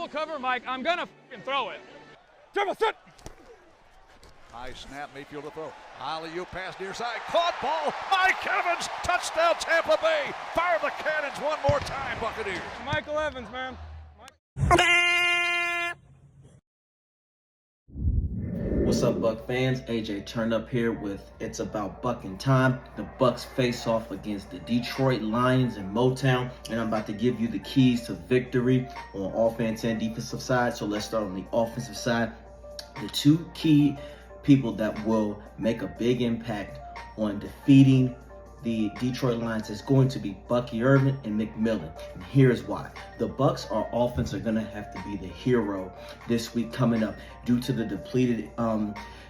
double cover, Mike. I'm going to throw it. Dribble, sit. High snap, Mayfield to throw. Alley-oop pass near side. Caught ball. Mike Evans. Touchdown, Tampa Bay. Fire the cannons one more time, Buccaneers. Michael Evans, man. What's up, Buck fans? AJ turned up here with It's About Buc'N Time. The Bucs face off against the Detroit Lions in Motown, and I'm about to give you the keys to victory on offense and defensive side. So let's start on the offensive side. The two key people that will make a big impact on defeating the Detroit Lions is going to be Bucky Irvin and McMillan. And here's why. The Bucs, our offense, are going to have to be the hero this week coming up due to the depleted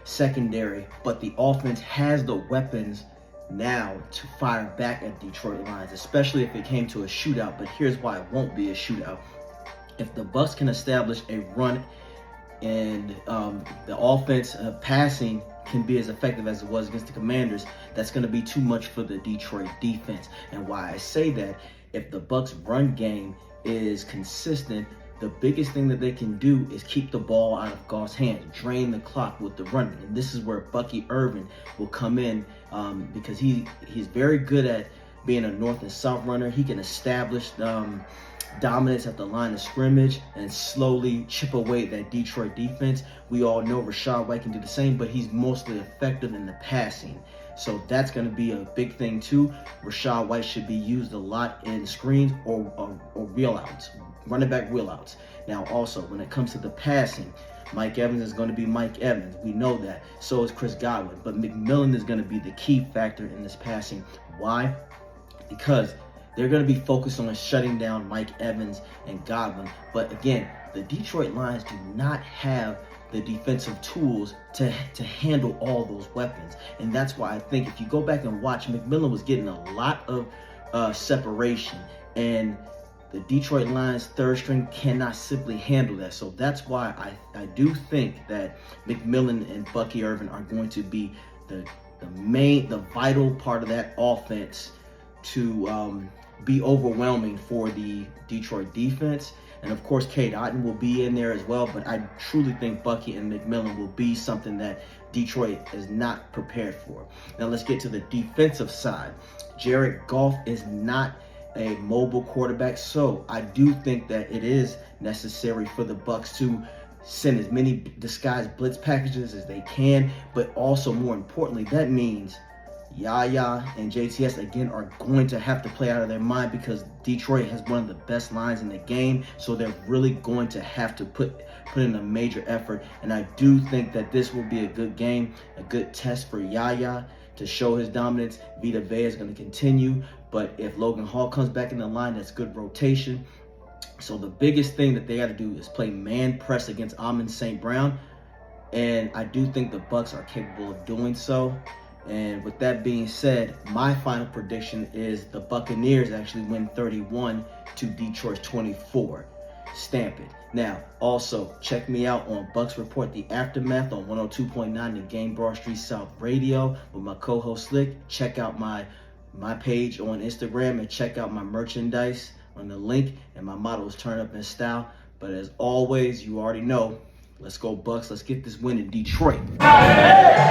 secondary. But the offense has the weapons now to fire back at Detroit Lions, especially if it came to a shootout. But here's why it won't be a shootout. If the Bucs can establish a run and the offense passing can be as effective as it was against the Commanders, that's going to be too much for the Detroit defense. And why I say that, if the Bucs run game is consistent, the biggest thing that they can do is keep the ball out of Goff's hands, drain the clock with the running. And this is where Bucky Irvin will come in because he's very good at being a north and south runner. He can establish dominance at the line of scrimmage and slowly chip away at that Detroit defense. We all know Rachaad White can do the same, but he's mostly effective in the passing. So that's going to be a big thing too. Rachaad White should be used a lot in screens or wheel outs, running back wheel outs. Now also, when it comes to the passing, Mike Evans is going to be Mike Evans. We know that. So is Chris Godwin. But McMillan is going to be the key factor in this passing. Why? Because they're going to be focused on shutting down Mike Evans and Godwin. But again, the Detroit Lions do not have the defensive tools to handle all those weapons. And that's why I think if you go back and watch, McMillan was getting a lot of separation. And the Detroit Lions third string cannot simply handle that. So that's why I do think that McMillan and Bucky Irvin are going to be the vital part of that offense to be overwhelming for the Detroit defense. And of course, Cade Otton will be in there as well, but I truly think Bucky and McMillan will be something that Detroit is not prepared for. Now let's get to the defensive side. Jared Goff is not a mobile quarterback, so I do think that it is necessary for the Bucs to send as many disguised blitz packages as they can, but also more importantly, that means Yaya and JTS again are going to have to play out of their mind because Detroit has one of the best lines in the game, so they're really going to have to put in a major effort. And I do think that this will be a good game, a good test for Yaya to show his dominance. Vita Vea is going to continue, but if Logan Hall comes back in the line, that's good rotation. So the biggest thing that they got to do is play man press against Amon St. Brown, and I do think the Bucs are capable of doing so. And with that being said, my final prediction is the Buccaneers actually win 31 to Detroit's 24. Stamp it. Now, also, check me out on Bucs Report, The Aftermath on 102.9 The Game Broad Street South Radio with my co-host Slick. Check out my page on Instagram and check out my merchandise on the link. And my motto is turn up in style. But as always, you already know, let's go Bucs. Let's get this win in Detroit. Hey!